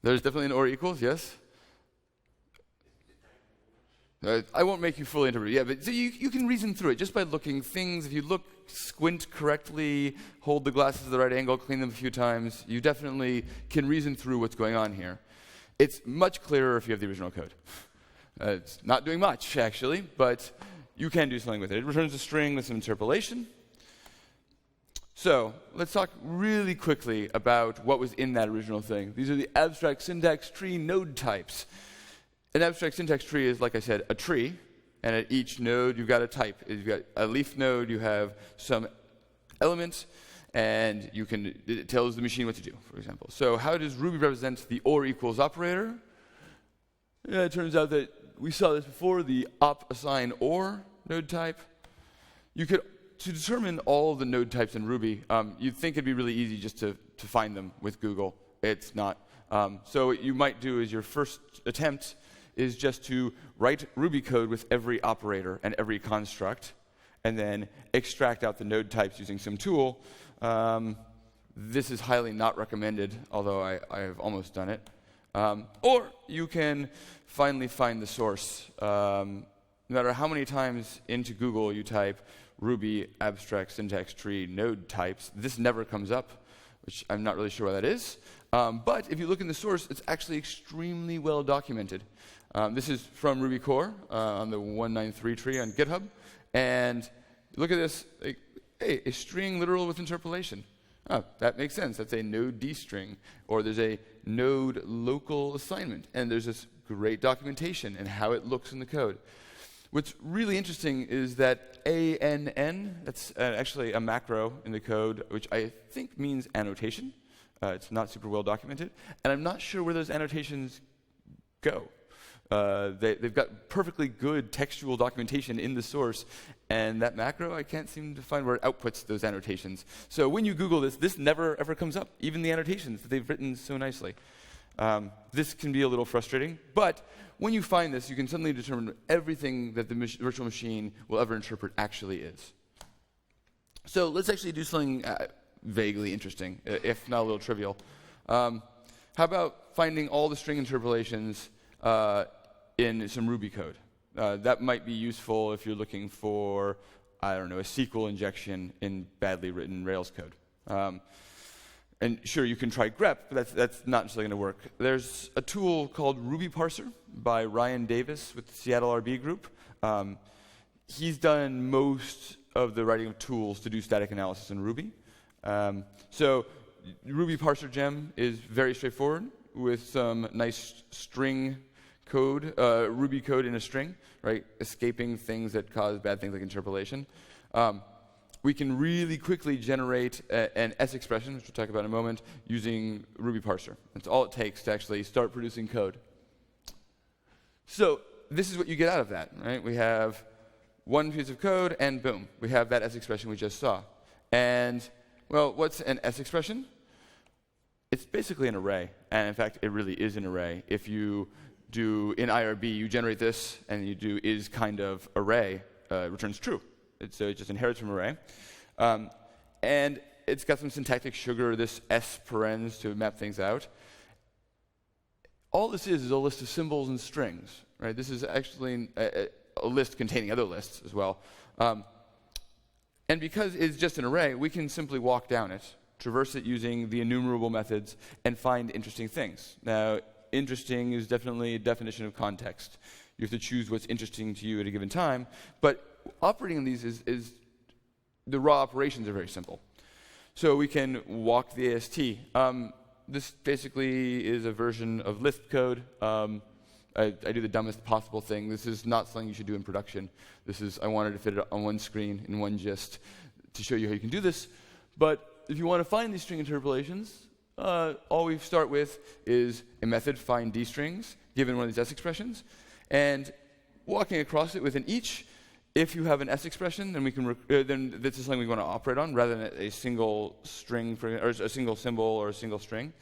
There's definitely an or equals, yes? I won't make you fully interpret it. Yeah, but so you can reason through it just by looking things. If you look, squint correctly, hold the glasses at the right angle, clean them a few times, you definitely can reason through what's going on here. It's much clearer if you have the original code. It's not doing much, actually, but you can do something with it. It returns a string with some interpolation. So let's talk really quickly about what was in that original thing. These are the abstract syntax tree node types. An abstract syntax tree is, like I said, a tree, and at each node you've got a type. You've got a leaf node, you have some elements, and it tells the machine what to do, for example. So how does Ruby represent the or equals operator? Yeah, it turns out that we saw this before, the op assign or node type. To determine all the node types in Ruby, you'd think it'd be really easy just to find them with Google. It's not. So what you might do is your first attempt is just to write Ruby code with every operator and every construct, and then extract out the node types using some tool. This is highly not recommended, although I have almost done it. Or you can finally find the source. No matter how many times into Google you type Ruby abstract syntax tree node types, this never comes up, which I'm not really sure why that is. But if you look in the source, it's actually extremely well documented. This is from Ruby core on the 193 tree on GitHub. And look at this. Hey, a string literal with interpolation. Oh, that makes sense. That's a node D string. Or there's a node local assignment. And there's this great documentation and how it looks in the code. What's really interesting is that ANN, that's actually a macro in the code, which I think means annotation. It's not super well documented. And I'm not sure where those annotations go. They've got perfectly good textual documentation in the source, and that macro, I can't seem to find where it outputs those annotations. So when you Google this never ever comes up, even the annotations that they've written so nicely. This can be a little frustrating, but when you find this, you can suddenly determine everything that the virtual machine will ever interpret actually is. So let's actually do something vaguely interesting, if not a little trivial. How about finding all the string interpolations in some Ruby code? That might be useful if you're looking for, I don't know, a SQL injection in badly written Rails code. And sure, you can try grep, but that's not necessarily going to work. There's a tool called Ruby Parser by Ryan Davis with the Seattle RB group. He's done most of the writing of tools to do static analysis in Ruby. So Ruby Parser gem is very straightforward with some nice string code, Ruby code in a string, right? Escaping things that cause bad things like interpolation. We can really quickly generate an S expression, which we'll talk about in a moment, using Ruby Parser. That's all it takes to actually start producing code. So this is what you get out of that, right? We have one piece of code, and boom, we have that S expression we just saw. And, well, what's an S expression? It's basically an array. And in fact, it really is an array. If you do in IRB, you generate this, and you do is kind of array, returns true. So it just inherits from array. And it's got some syntactic sugar, this S parens to map things out. All this is a list of symbols and strings, right? This is actually a list containing other lists as well. And because it's just an array, we can simply walk down it, traverse it using the enumerable methods, and find interesting things. Now, interesting is definitely a definition of context. You have to choose what's interesting to you at a given time. But operating on these is the raw operations are very simple. So we can walk the AST. This basically is a version of Lisp code. I do the dumbest possible thing. This is not something you should do in production. I wanted to fit it on one screen in one gist to show you how you can do this. But if you want to find these string interpolations, all we start with is a method find dstrings, given one of these S expressions, and walking across it with an each. If you have an S expression, then then this is something we want to operate on rather than a single string or a single symbol or a single string.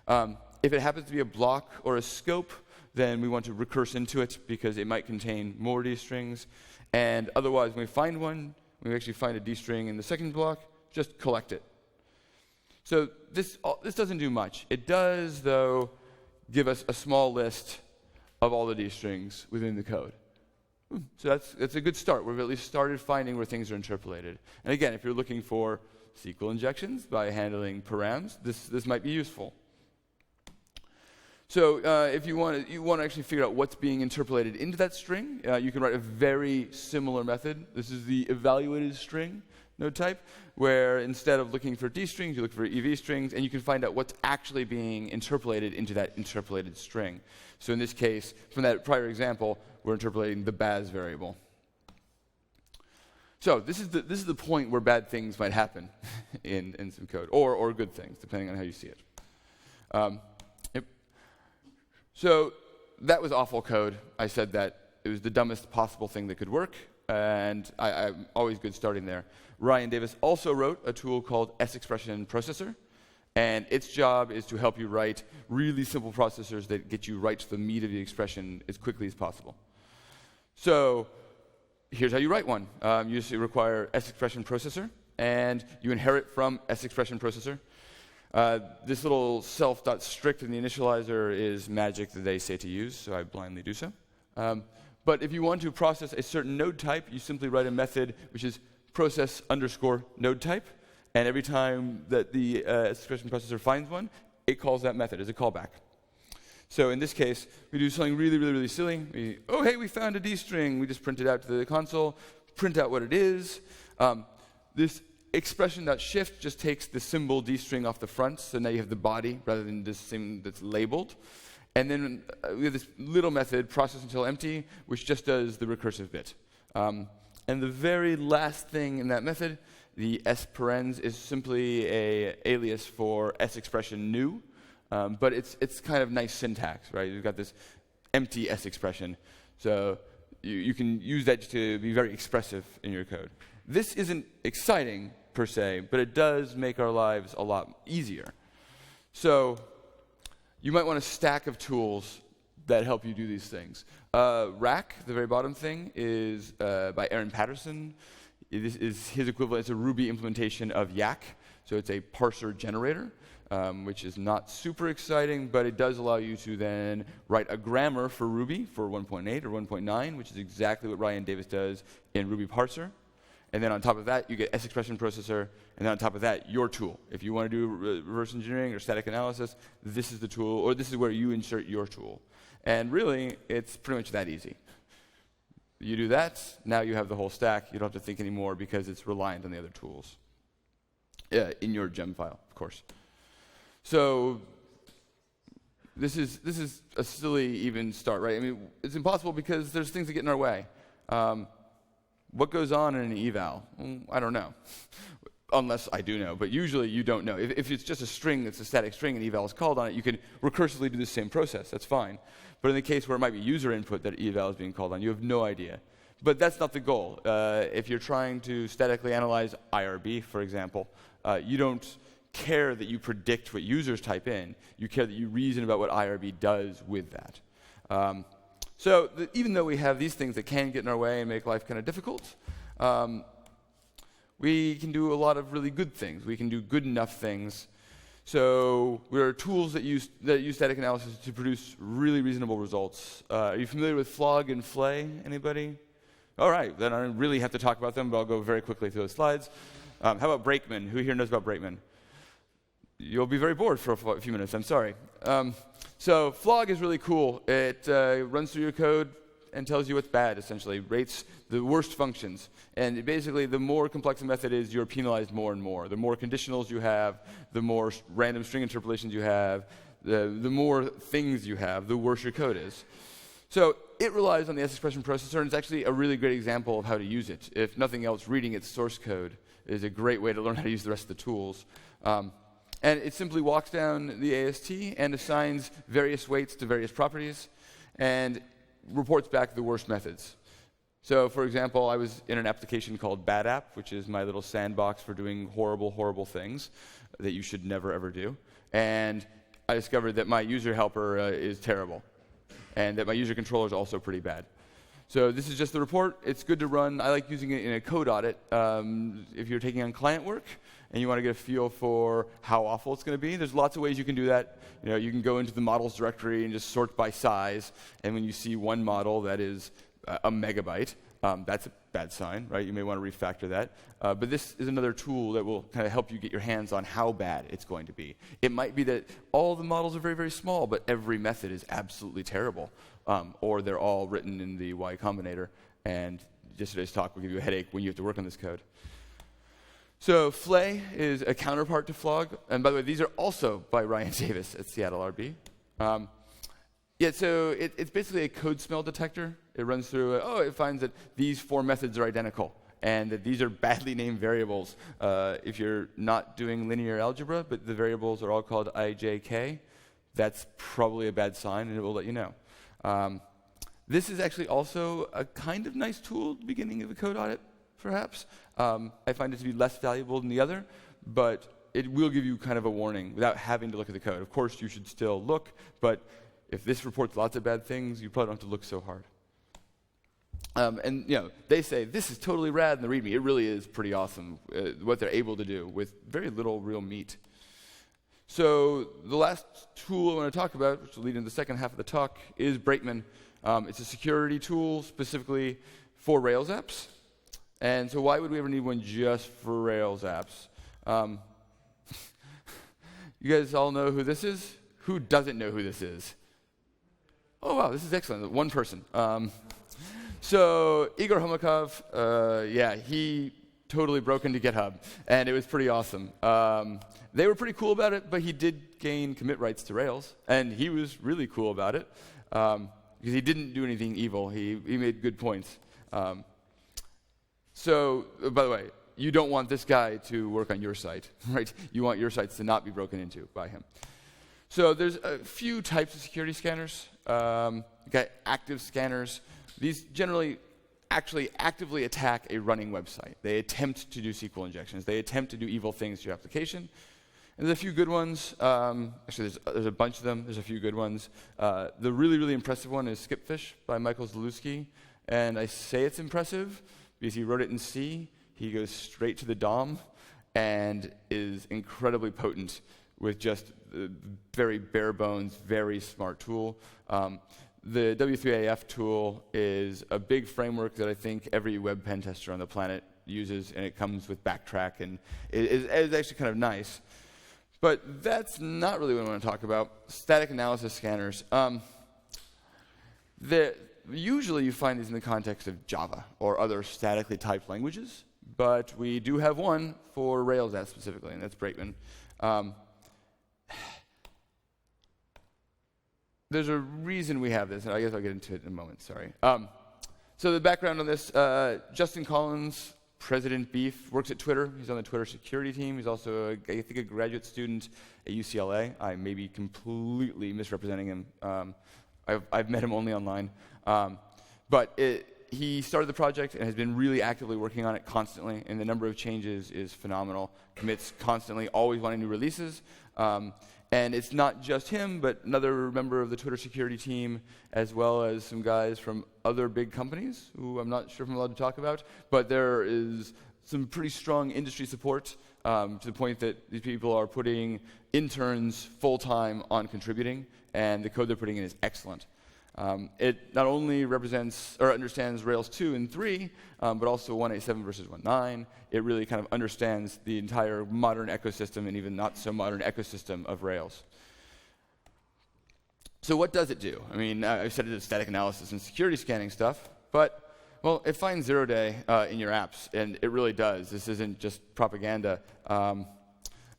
If it happens to be a block or a scope, then we want to recurse into it because it might contain more D strings. And otherwise, when we find one, when we actually find a D string in the second block, just collect it. So this doesn't do much. It does, though, give us a small list of all the D strings within the code. So that's a good start. We've at least started finding where things are interpolated. And again, if you're looking for SQL injections by handling params, this might be useful. So if you want to actually figure out what's being interpolated into that string, you can write a very similar method. This is the evaluated string node type, where instead of looking for D strings, you look for EV strings, and you can find out what's actually being interpolated into that interpolated string. So in this case, from that prior example, we're interpolating the Baz variable. So this is the point where bad things might happen in some code, or good things, depending on how you see it. Yep. So that was awful code. I said that it was the dumbest possible thing that could work, and I'm always good starting there. Ryan Davis also wrote a tool called S-Expression Processor, and its job is to help you write really simple processors that get you right to the meat of the expression as quickly as possible. So here's how you write one. You just require S-Expression Processor, and you inherit from S-Expression Processor. This little self.strict in the initializer is magic that they say to use, so I blindly do so. But if you want to process a certain node type, you simply write a method which is process underscore node type, and every time that the S-Expression Processor finds one, it calls that method as a callback. So in this case, we do something really, really, really silly. Oh, hey, we found a D string. We just print it out to the console, print out what it is. This expression.shift just takes the symbol D string off the front, so now you have the body rather than this thing that's labeled. And then we have this little method, process until empty, which just does the recursive bit. And the very last thing in that method, the S parens, is simply an alias for S expression new. But it's kind of nice syntax, right? You've got this empty S expression. So you can use that to be very expressive in your code. This isn't exciting, per se, but it does make our lives a lot easier. So you might want a stack of tools that help you do these things. Rack, the very bottom thing, is by Aaron Patterson. This is his equivalent. It's a Ruby implementation of Yak. So it's a parser generator, which is not super exciting, but it does allow you to then write a grammar for Ruby for 1.8 or 1.9, which is exactly what Ryan Davis does in Ruby parser. And then on top of that, you get S-Expression Processor, and then on top of that, your tool. If you want to do reverse engineering or static analysis, this is the tool, or this is where you insert your tool. And really, it's pretty much that easy. You do that, now you have the whole stack. You don't have to think anymore because it's reliant on the other tools. In your gem file, of course. So this is a silly even start, right? I mean, it's impossible because there's things that get in our way. What goes on in an eval? I don't know. Unless I do know, but usually you don't know. If it's just a string that's a static string and eval is called on it, you can recursively do the same process. That's fine. But in the case where it might be user input that eval is being called on, you have no idea. But that's not the goal. If you're trying to statically analyze IRB, for example, you don't care that you predict what users type in. You care that you reason about what IRB does with that. So even though we have these things that can get in our way and make life kind of difficult, we can do a lot of really good things. We can do good enough things. So there are tools that use static analysis to produce really reasonable results. Are you familiar with flog and flay? Anybody? All right, then I don't really have to talk about them, but I'll go very quickly through those slides. How about brakeman? Who here knows about brakeman? You'll be very bored for a few minutes, I'm sorry. So flog is really cool. It runs through your code and tells you what's bad, essentially, rates the worst functions. And basically, the more complex a method is, you're penalized more and more. The more conditionals you have, the more random string interpolations you have, the more things you have, the worse your code is. So it relies on the S-Expression Processor, and it's actually a really great example of how to use it. If nothing else, reading its source code is a great way to learn how to use the rest of the tools. And it simply walks down the AST and assigns various weights to various properties and reports back the worst methods. So, for example, I was in an application called Bad App, which is my little sandbox for doing horrible, horrible things that you should never, ever do. And I discovered that my user helper is terrible, and that my user controller is also pretty bad. So this is just the report. It's good to run. I like using it in a code audit if you're taking on client work and you want to get a feel for how awful it's going to be. There's lots of ways you can do that. You can go into the models directory and just sort by size. And when you see one model that is a megabyte, that's a bad sign, right? You may want to refactor that. But this is another tool that will kind of help you get your hands on how bad it's going to be. It might be that all the models are very, very small, but every method is absolutely terrible. Or they're all written in the Y Combinator. And yesterday's talk will give you a headache when you have to work on this code. So Flay is a counterpart to Flog. And by the way, these are also by Ryan Davis at Seattle RB. So it's basically a code smell detector. It runs through, it finds that these 4 methods are identical, and that these are badly named variables. If you're not doing linear algebra, but the variables are all called IJK, that's probably a bad sign, and it will let you know. This is actually also a kind of nice tool at the beginning of a code audit, perhaps. I find it to be less valuable than the other, but it will give you kind of a warning without having to look at the code. Of course, you should still look, but if this reports lots of bad things, you probably don't have to look so hard. They say, this is totally rad in the README. It really is pretty awesome, what they're able to do with very little real meat. So the last tool I want to talk about, which will lead into the second half of the talk, is Brakeman. It's a security tool specifically for Rails apps. And so why would we ever need one just for Rails apps? You guys all know who this is? Who doesn't know who this is? Oh, wow, this is excellent. One person. So Igor Homikov, he totally broke into GitHub, and it was pretty awesome. They were pretty cool about it, but he did gain commit rights to Rails, and he was really cool about it because he didn't do anything evil. He made good points. So, by the way, you don't want this guy to work on your site, right? You want your sites to not be broken into by him. So there's a few types of security scanners. You've got active scanners. These generally actually actively attack a running website. They attempt to do SQL injections. They attempt to do evil things to your application. And there's a few good ones. Actually, there's a bunch of them. There's a few good ones. The really, really impressive one is Skipfish by Michael Zalewski. And I say it's impressive because he wrote it in C. He goes straight to the DOM and is incredibly potent with just a very bare bones, very smart tool. The W3AF tool is a big framework that I think every web pen tester on the planet uses, and it comes with Backtrack, and it is actually kind of nice. But that's not really what I want to talk about. Static analysis scanners. Usually you find these in the context of Java or other statically typed languages, but we do have one for Rails apps specifically, and that's Brakeman. There's a reason we have this, and I guess I'll get into it in a moment, sorry. So the background on this, Justin Collins, President Beef, works at Twitter. He's on the Twitter security team. He's also, I think, a graduate student at UCLA. I may be completely misrepresenting him. I've met him only online. But he started the project and has been really actively working on it constantly, and the number of changes is phenomenal. Commits constantly, always wanting new releases. And it's not just him, but another member of the Twitter security team, as well as some guys from other big companies, who I'm not sure if I'm allowed to talk about, but there is some pretty strong industry support to the point that these people are putting interns full-time on contributing, and the code they're putting in is excellent. It not only represents or understands Rails 2 and 3, but also 1.8.7 versus 1.9. It really kind of understands the entire modern ecosystem and even not so modern ecosystem of Rails. So what does it do? I mean, I said it is static analysis and security scanning stuff, but, well, it finds 0-day in your apps, and it really does. This isn't just propaganda.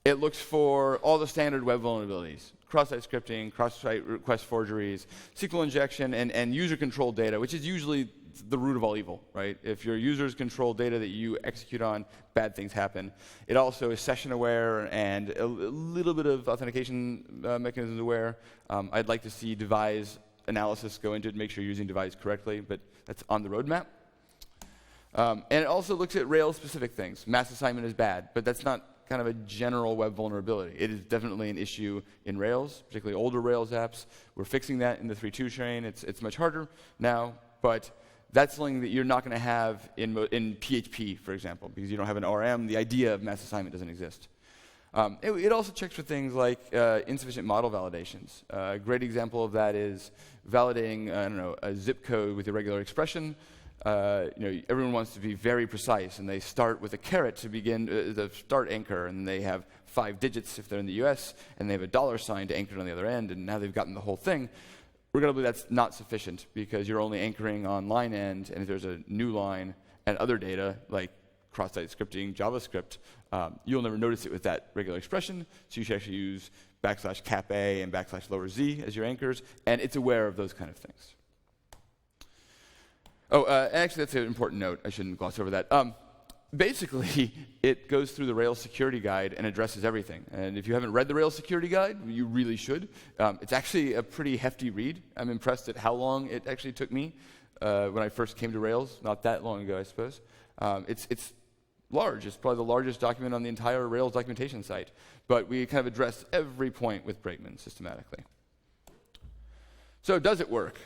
It looks for all the standard web vulnerabilities. Cross-site scripting, cross-site request forgeries, SQL injection, and user-controlled data, which is usually the root of all evil, right? If your users control data that you execute on, bad things happen. It also is session-aware and a little bit of authentication mechanisms aware. I'd like to see devise analysis go into it and make sure you're using devise correctly, but that's on the roadmap. And it also looks at Rails-specific things. Mass assignment is bad, but that's not kind of a general web vulnerability. It is definitely an issue in Rails, particularly older Rails apps. We're fixing that in the 3.2 train. It's much harder now, but that's something that you're not going to have in PHP, for example, because you don't have an ORM. The idea of mass assignment doesn't exist. It also checks for things like insufficient model validations. A great example of that is validating, a zip code with a regular expression. Everyone wants to be very precise, and they start with a caret to begin the start anchor, and they have 5 digits if they're in the US, and they have a $sign to anchor it on the other end, and now they've gotten the whole thing. Regrettably, that's not sufficient, because you're only anchoring on line end, and if there's a new line and other data, like cross-site scripting, JavaScript, you'll never notice it with that regular expression, so you should actually use \cap a and \z as your anchors, and it's aware of those kind of things. Actually, that's an important note. I shouldn't gloss over that. Basically, it goes through the Rails security guide and addresses everything. And if you haven't read the Rails security guide, you really should. It's actually a pretty hefty read. I'm impressed at how long it actually took me when I first came to Rails, not that long ago, I suppose. It's large. It's probably the largest document on the entire Rails documentation site. But we kind of address every point with Brakeman systematically. So does it work?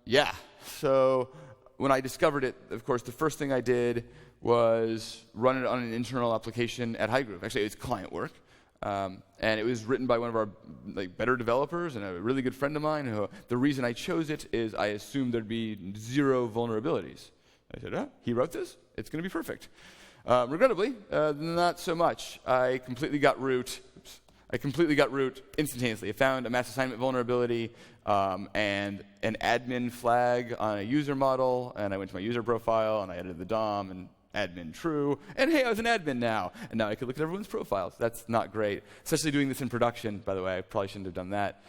Yeah. So when I discovered it, of course, the first thing I did was run it on an internal application at Highgroove. Actually, it was client work. And it was written by one of our better developers and a really good friend of mine. Who, the reason I chose it is I assumed there'd be 0 vulnerabilities. I said, he wrote this? It's going to be perfect. Regrettably, not so much. I completely got root instantaneously. I found a mass assignment vulnerability and an admin flag on a user model, and I went to my user profile, and I edited the DOM, and admin true, and hey, I was an admin now. And now I could look at everyone's profiles. That's not great, especially doing this in production, by the way. I probably shouldn't have done that.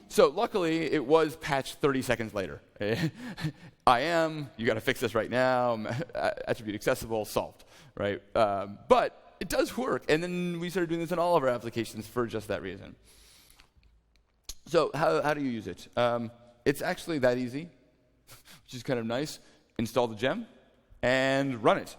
So luckily, it was patched 30 seconds later. You got to fix this right now, attribute accessible, solved, right? But it does work, and then we started doing this in all of our applications for just that reason. So how do you use it? It's actually that easy, which is kind of nice. Install the gem and run it.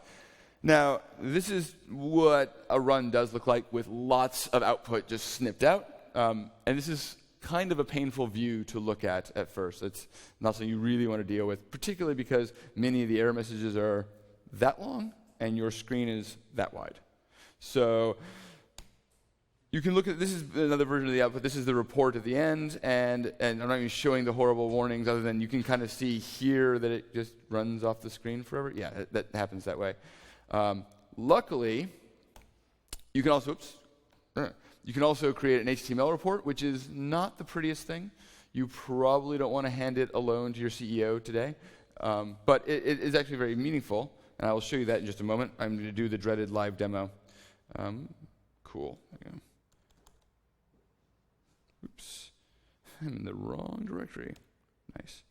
Now, this is what a run does look like with lots of output just snipped out. And this is kind of a painful view to look at first. It's not something you really want to deal with, particularly because many of the error messages are that long and your screen is that wide. So you can look at, this is another version of the output. This is the report at the end, and I'm not even showing the horrible warnings other than you can kind of see here that it just runs off the screen forever. Yeah, that happens that way. Luckily, you can also, you can also create an HTML report, which is not the prettiest thing. You probably don't want to hand it alone to your CEO today, but it is actually very meaningful, and I will show you that in just a moment. I'm going to do the dreaded live demo. Cool. There you go. Oops. I'm in the wrong directory. Nice.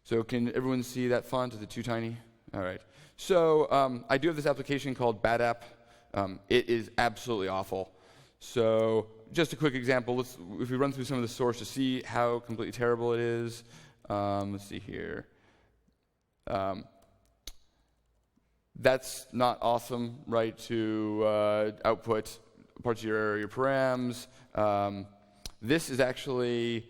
So can everyone see that font? Is it too tiny? All right. So I do have this application called Bad App. It is absolutely awful. So just a quick example. If we run through some of the source to see how completely terrible it is. Let's see here. That's not awesome, right, to output parts of your params. This is actually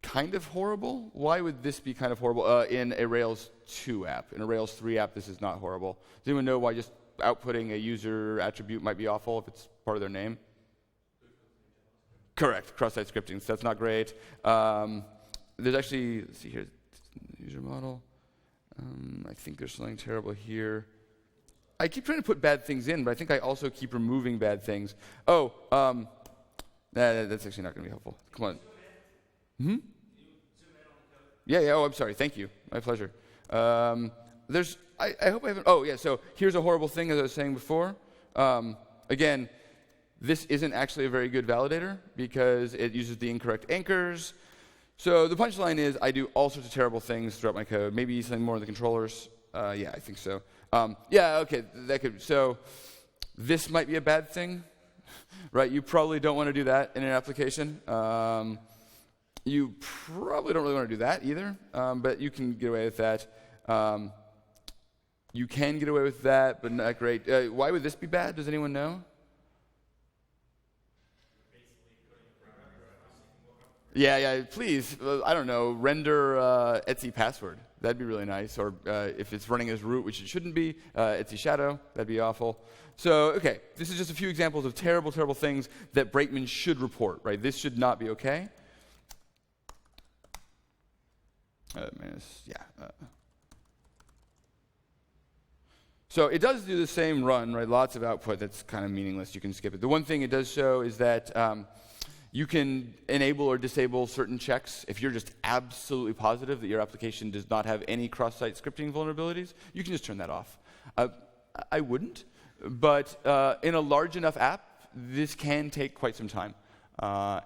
kind of horrible. Why would this be kind of horrible in a Rails 2 app? In a Rails 3 app, this is not horrible. Does anyone know why just outputting a user attribute might be awful if it's part of their name? Correct, cross-site scripting, so that's not great. There's actually, let's see here, user model. I think there's something terrible here. I keep trying to put bad things in, but I think I also keep removing bad things. That's actually not going to be helpful. Come on. Yeah, I'm sorry, thank you. My pleasure. I hope I haven't, so here's a horrible thing, as I was saying before. Again, this isn't actually a very good validator because it uses the incorrect anchors. So the punchline is I do all sorts of terrible things throughout my code. Maybe something more in the controllers. Yeah, I think so. So this might be a bad thing, right? You probably don't want to do that in an application. You probably don't really want to do that either, but you can get away with that. You can get away with that, but not great. Why would this be bad? Does anyone know? Yeah, please. I don't know, render Etsy password. That'd be really nice. Or if it's running as root, which it shouldn't be, Etsy shadow. That'd be awful. So, okay, this is just a few examples of terrible, terrible things that brakemen should report, right? This should not be okay. So it does do the same run, right? Lots of output that's kind of meaningless. You can skip it. The one thing it does show is that you can enable or disable certain checks. If you're just absolutely positive that your application does not have any cross-site scripting vulnerabilities, you can just turn that off. I wouldn't, but in a large enough app, this can take quite some time.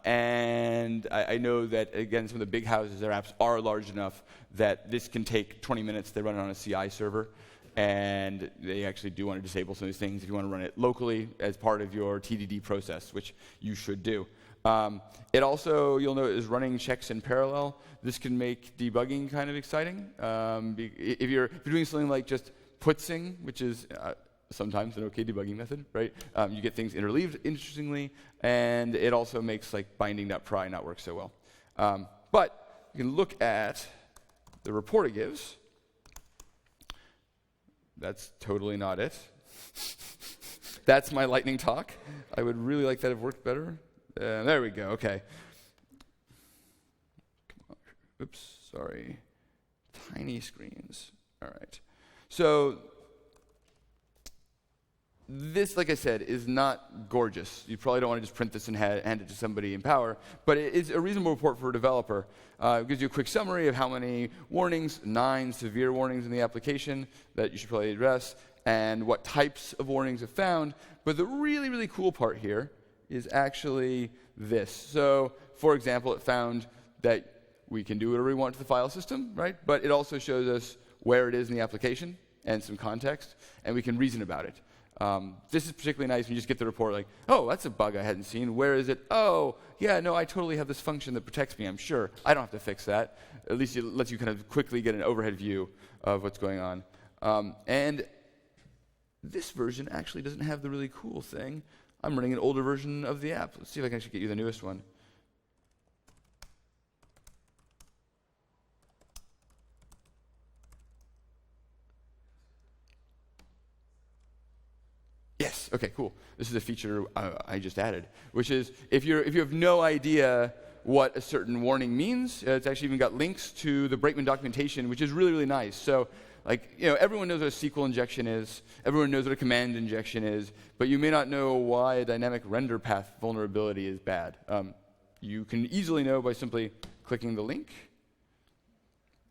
And I know that, again, some of the big houses, their apps are large enough that this can take 20 minutes. They run it on a CI server, and they actually do want to disable some of these things if you want to run it locally as part of your TDD process, which you should do. It also, you'll note, is running checks in parallel. This can make debugging kind of exciting. If you're doing something like just putzing, which is sometimes an okay debugging method, right? You get things interleaved, interestingly, and it also makes like binding.pry not work so well. But you can look at the report it gives. That's totally not it. That's my lightning talk. I would really like that to have worked better. There we go, okay. Come on. Oops, sorry. Tiny screens. All right. So this, like I said, is not gorgeous. You probably don't want to just print this and hand it to somebody in Power, but it is a reasonable report for a developer. It gives you a quick summary of how many warnings, 9 severe warnings in the application that you should probably address, and what types of warnings have found. But the really, really cool part here is actually this. So, for example, it found that we can do whatever we want to the file system, right? But it also shows us where it is in the application and some context, and we can reason about it. This is particularly nice when you just get the report like, oh, that's a bug I hadn't seen. Where is it? Oh, yeah, no, I totally have this function that protects me, I'm sure. I don't have to fix that. At least it lets you kind of quickly get an overhead view of what's going on. And this version actually doesn't have the really cool thing. I'm running an older version of the app. Let's see if I can actually get you the newest one. Yes, okay, cool. This is a feature I just added, which is if you have no idea what a certain warning means, it's actually even got links to the Brakeman documentation, which is really, really nice. So, like, you know, everyone knows what a SQL injection is, everyone knows what a command injection is, but you may not know why a dynamic render path vulnerability is bad. You can easily know by simply clicking the link,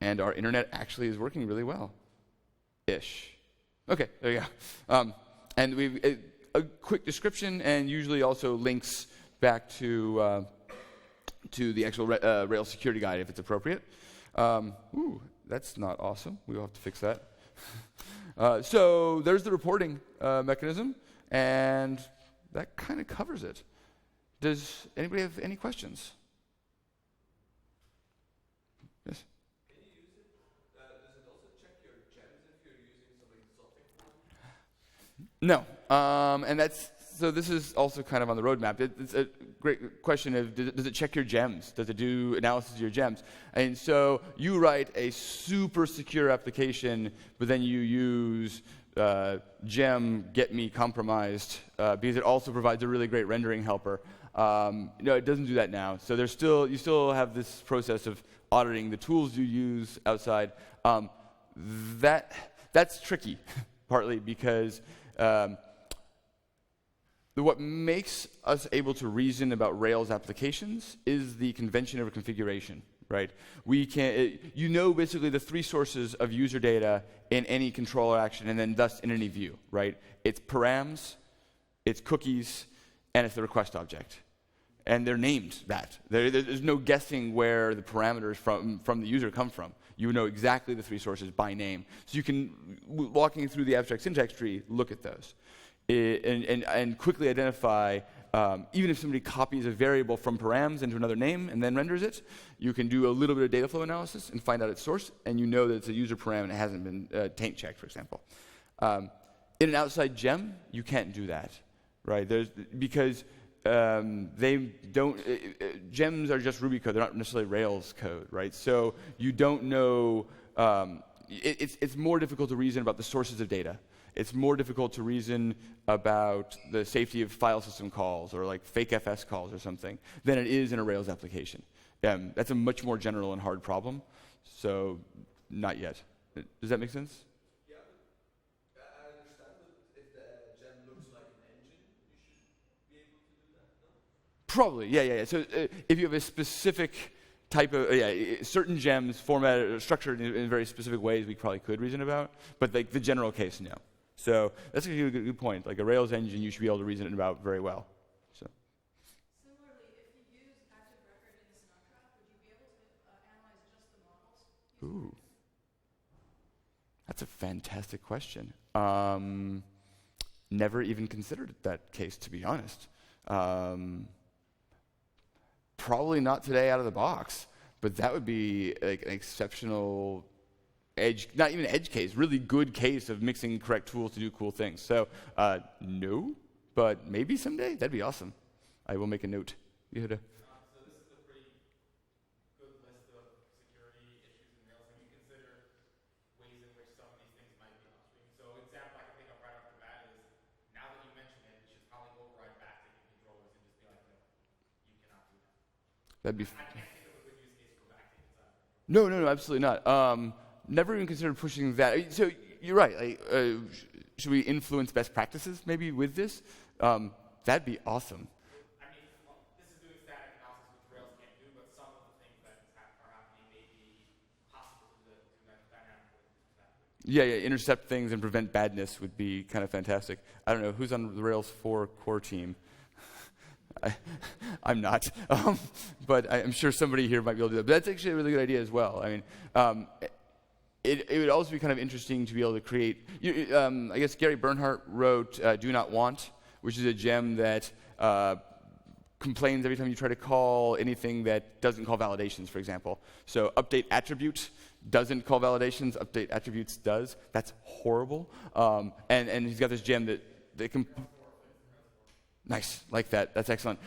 and our internet actually is working really well. Ish. Okay, there you go. And we've a quick description, and usually also links back to the actual Rails security guide if it's appropriate. Ooh, that's not awesome. We'll have to fix that. So there's the reporting mechanism, and that kind of covers it. Does anybody have any questions? Yes? Can you use it? Does it also check your gems if you're using something exotic? No. And so this is also kind of on the roadmap. It's a great question of, does it check your gems? Does it do analysis of your gems? And so you write a super secure application, but then you use gem get me compromised because it also provides a really great rendering helper. No, it doesn't do that now. So you still have this process of auditing the tools you use outside. That's tricky, partly because what makes us able to reason about Rails applications is the convention of configuration, right? You know basically the 3 sources of user data in any controller action and then thus in any view, right? It's params, it's cookies, and it's the request object. And they're named that. There's no guessing where the parameters from the user come from. You know exactly the 3 sources by name. So you can, walking through the abstract syntax tree, look at those. And quickly identify, even if somebody copies a variable from params into another name and then renders it, you can do a little bit of data flow analysis and find out its source, and you know that it's a user param and it hasn't been taint checked, for example. In an outside gem, you can't do that, right? Because they don't. Gems are just Ruby code; they're not necessarily Rails code, right? So you don't know. It's more difficult to reason about the sources of data. It's more difficult to reason about the safety of file system calls or like fake FS calls or something than it is in a Rails application. That's a much more general and hard problem. So not yet. Does that make sense? Yeah, but I understand that if the gem looks like an engine, you should be able to do that, no? Probably, yeah. So if you have a specific type of, certain gems formatted or structured in very specific ways we probably could reason about, but like the general case, no. So that's a good point. Like a Rails engine, you should be able to reason it about very well. So. Similarly, if you use active record in the snapshot, would you be able to analyze just the models? Ooh. That's a fantastic question. Never even considered that case, to be honest. Probably not today out of the box, but that would be like an exceptional edge, not even edge case, really good case of mixing correct tools to do cool things. So no, but maybe someday. That'd be awesome. I will make a note. Yehuda. So this is a pretty good list of security issues in Rails. Have you considered ways in which some of these things might be upstream? So example I can think of right off the bat is, now that you mention it, we should probably override backticking controllers and just be like, no, you cannot do that. That'd be. I can't think of a good use case for backticking inside. No, absolutely not. Never even considered pushing that. So you're right. Like, should we influence best practices maybe with this? That'd be awesome. I mean, this is doing static analysis, which Rails can't do, but some of the things that are happening may be possible to dynamically do that. Yeah, intercept things and prevent badness would be kind of fantastic. I don't know, who's on the Rails 4 core team? I'm not, but I'm sure somebody here might be able to do that. But that's actually a really good idea as well. I mean, it would also be kind of interesting to be able to create, I guess Gary Bernhardt wrote Do Not Want, which is a gem that complains every time you try to call anything that doesn't call validations, for example. So update attribute doesn't call validations, update attributes does. That's horrible. And he's got this gem that can... Nice, like that. That's excellent.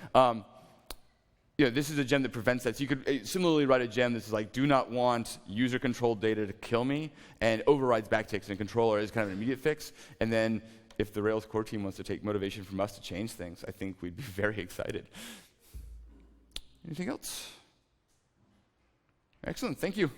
This is a gem that prevents that. So you could similarly write a gem that's like, do not want user-controlled data to kill me, and overrides backticks in a controller as kind of an immediate fix. And then if the Rails core team wants to take motivation from us to change things, I think we'd be very excited. Anything else? Excellent, thank you.